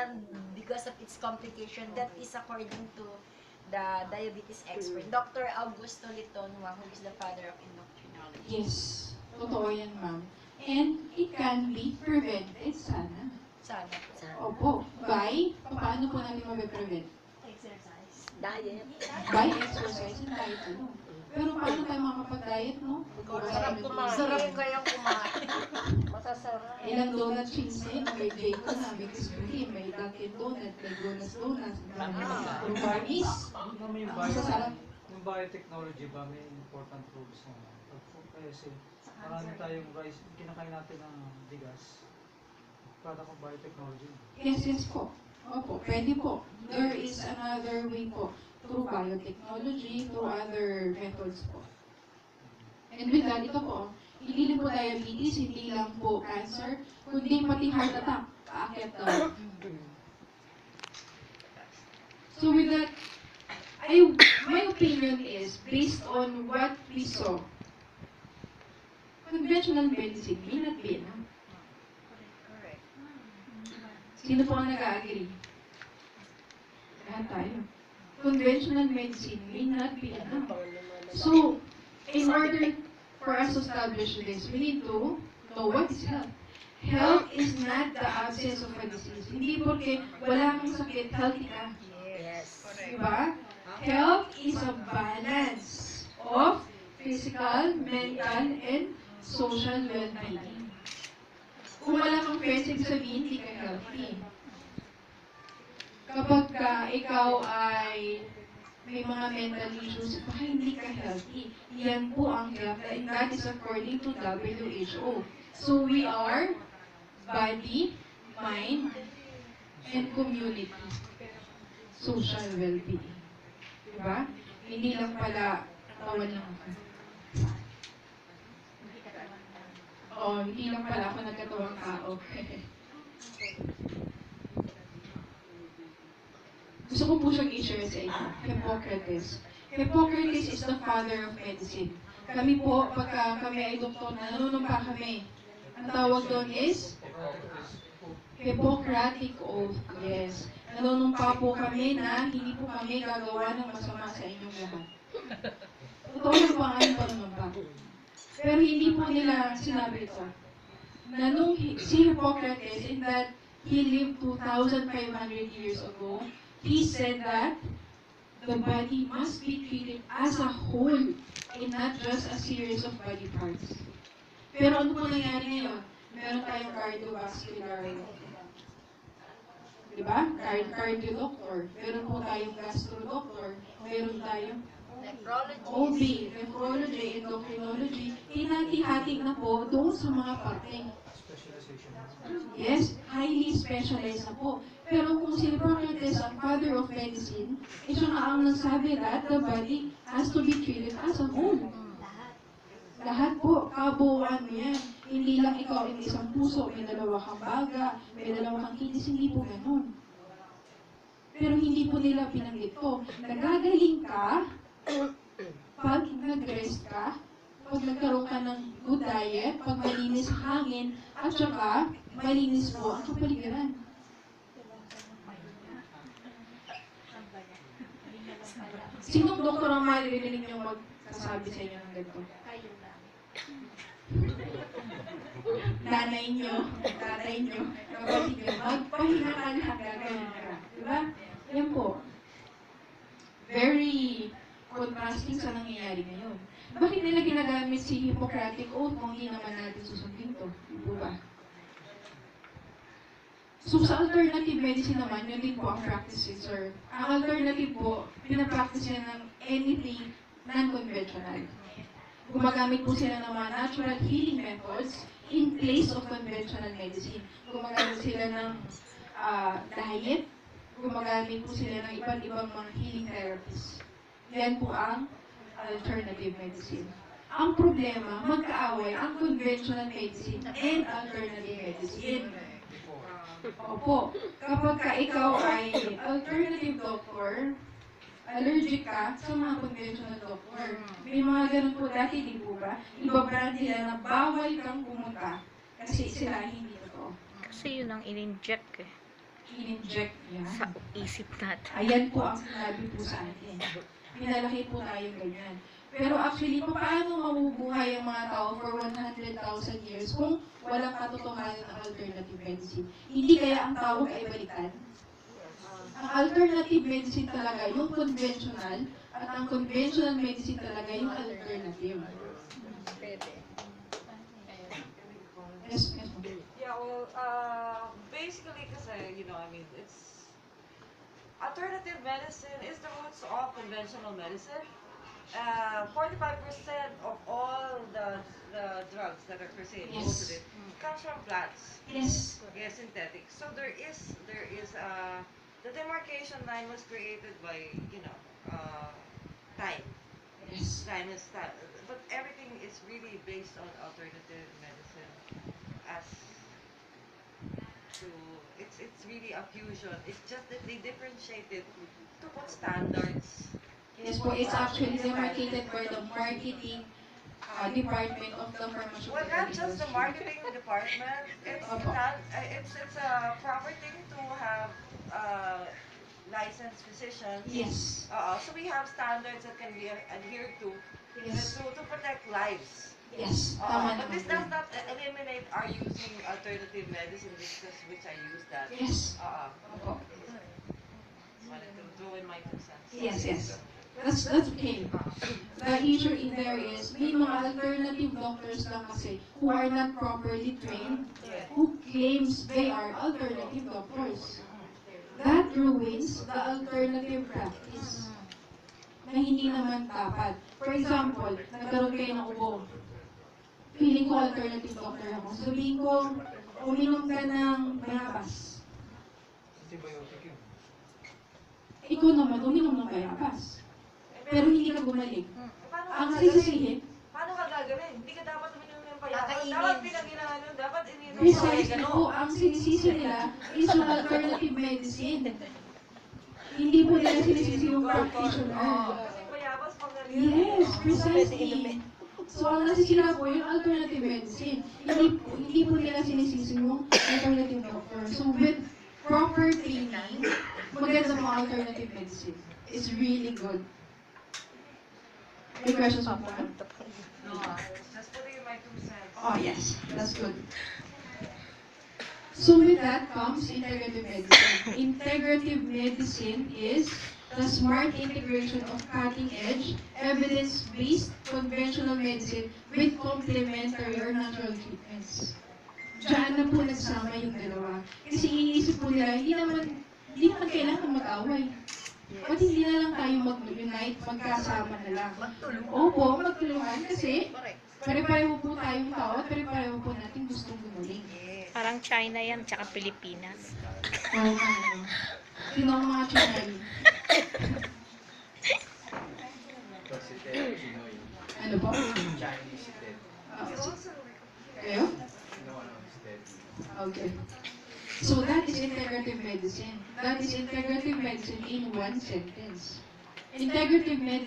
and because of its complication. That is according to the diabetes expert, Dr. Augusto Litonwa, who is the father of endocrinology. Yes, totoo yan, ma'am. And it can be prevented, sana. Sana. Opo, by, paano po natin mabe-prevent? Exercise. Diet. By exercise and diet, ano? Pero paano tayo makapag-diet, no? Sarap kumain. Sarap kayang kumain. Masasarap. Ilang donut chains na yun, may Jaycon na, may Krispy, may Dunkin Donut, may Donuts, may Barbies. Yung biotechnology ba, may important roles na pag-food kasi marami tayong rice, kinakain natin ng bigas. Product of biotechnology. Yes po. Opo, pwede po. There is another way po. Through biotechnology, through other methods po. And with that, ito po, hindi po diabetes, hindi lang po cancer, kundi pati heart attack, aakyat daw. So with that, my opinion is, based on what we saw, conventional medicine may not be enough. Correct. Sino po ang nag-agree? Lahat tayo. Conventional medicine may not be enough. So, in order for us to establish this, we need to know what is health. Health is not the absence of a disease. Hindi porque wala kang sakit, healthy ka. Yes. Diba? Health is a balance of physical, mental, and social well-being. Kung wala kang friends, ibig sabihin, hindi ka healthy. Kapag ikaw ay may mga mental issues, baka hindi ka healthy. Yan po ang health, and that is according to WHO. So we are body, mind, and community. Social well-being. Diba? Hindi lang pala katawan lang ako. Hindi lang pala ako nagkatawang tao. Gusto ko po siyang i-share sa inyo. Hippocrates. Hippocrates is the father of medicine. Kami po, pagka kami ay doktor na nanunumpa kami, ang tawag doon is Hippocratic Oath. Yes. Nanunumpa po kami na hindi po kami gagawa ng masama sa inyong lahat. Totoo yung pangalan panunumpa. Pero hindi po nila sinabi ito. Na nung si Hippocrates, in that he lived 2,500 years ago, he said that the body must be treated as a whole and not just a series of body parts. Pero ano po nangyari ngayon? Meron tayong cardiovascular, diba? Cardio doctor. Meron po tayong gastro doctor. Meron tayong OB, nephrology, endocrinology. Hinati-hati na po doon sa mga parte. Yes, highly specialized na po. Pero kung si Hippocrates ang father of medicine, siya nga ang nagsabi that the body has to be treated as a whole. Lahat po, kabuuan mo yan. Hindi lang ikaw ang isang puso, may dalawa kang baga, may dalawa kang kidneys, hindi po ganun. Pero hindi po nila pinanggit ko. Nagagaling ka pag nag-rest ka, pag nagkaroon ka ng good diet, pag malinis ang hangin, at saka malinis po ang kapaligiran. Sinong doktor ang maririnig nyo magsasabi sa inyo ng ganito? Nanay nyo, tatay nyo, kapatid nyo, magpahinga ka lahat, gagawin ka. Diba? Yan po. Very contrasting sa nangyayari ngayon. Bakit nila ginagamit si Hippocratic Oath kung hindi naman natin susundin to? Diba? So sa alternative medicine naman, yun din po ang practice, sir. Ang alternative po, pinapractice yan ng anything non-conventional. Gumagamit po sila ng mga natural healing methods in place of conventional medicine. Gumagamit sila ng diet, gumagamit po sila ng iba't ibang mga healing therapies. Yan po ang alternative medicine. Ang problema, magkaaway ang conventional medicine and alternative medicine. Opo, kapag ka ikaw ay alternative doctor, allergic ka sa mga conventional doctor. May mga ganun po dati, di po ba? Ibabrand nila na bawal kang pumunta kasi sila hindi totoo. Kasi yun ang in-inject eh. in-inject yan. Sa isip natin. Ayan po ang sinabi po sa atin. Pinalaki po tayong ganyan. Pero actually, paano mabubuhay ang mga tao for 100,000 years kung walang katotohanan ng alternative medicine? Hindi kaya ang tawag ay baliktad? Ang alternative medicine talaga yung conventional at ang conventional medicine talaga yung alternative. Yes, yes. ma'am. Yeah, well, basically, kasi, you know, I mean, it's alternative medicine is the roots of conventional medicine. 45% of all the drugs that are per se Yes. most of it comes from plants. Yes. Yes, synthetic. So there is the demarcation line was created by, you know, time. Yes. Time is time. But everything is really based on alternative medicine as to it's really a fusion. It's just that they differentiate it to put standards. Yes po, it's actually demarcated by the marketing department of the pharmaceutical Well, not just the industry. marketing department. It's a proper thing to have licensed physicians. Yes. So we have standards that can be adhered to Yes. to protect lives. Yes. Tama But this naman does po. not eliminate our using alternative medicine which I use that. Yes. Opo. Wanted to throw in my 2 cents. Yes, yes. That's okay. The issue in there is, may mga alternative doctors lang kasi who are not properly trained, who claims they are alternative doctors. That ruins the alternative practice na hindi naman dapat. For example, nagkaroon kayo ng ubo. Feeling ko alternative doctor ako. Sabihin ko, uminom ka ng bayabas. Antibiotic yun. Ikaw naman, uminom ng bayabas. Pero hindi ka gumaling. Paano Ang ka gagaling? sisisihin, Paano ka gagaling? Hindi ka dapat uminom ng payabas. Kakainin. Dapat pinaginahan yun. Dapat ininom mo precisely po, ang sinisisi nila is yung alternative medicine. Hindi po nila sinisisi yung practitioner. Kasi payabas pag Yes, precisely. So, ang nasisira po yung alternative medicine. Hindi po nila sinisisi yung alternative doctor. So, with proper training, maganda po ang alternative medicine. It's really good. Any questions po? Just putting in my 2 cents. Oh, yes. That's good. So with that comes integrative medicine. Integrative medicine is the smart integration of cutting-edge, evidence-based conventional medicine with complementary or natural treatments. Diyan na po nagsama yung dalawa. Kasi iniisip po nila, hindi naman kailangan mag-away. Ba't hindi na lang tayo mag-unite, magkasama na lang? Opo, magtulungan kasi pare-pareho po tayong tao at pare-pareho po natin gustong gumaling. Parang China yan, tsaka Pilipinas. Oo, sino ang mga Chinay? Si Ted Chinoy. Ano po? Chinese si Ted. Kayo? No, si Ted. Okay. So that is integrative medicine. That is integrative medicine in one sentence. Integrative medicine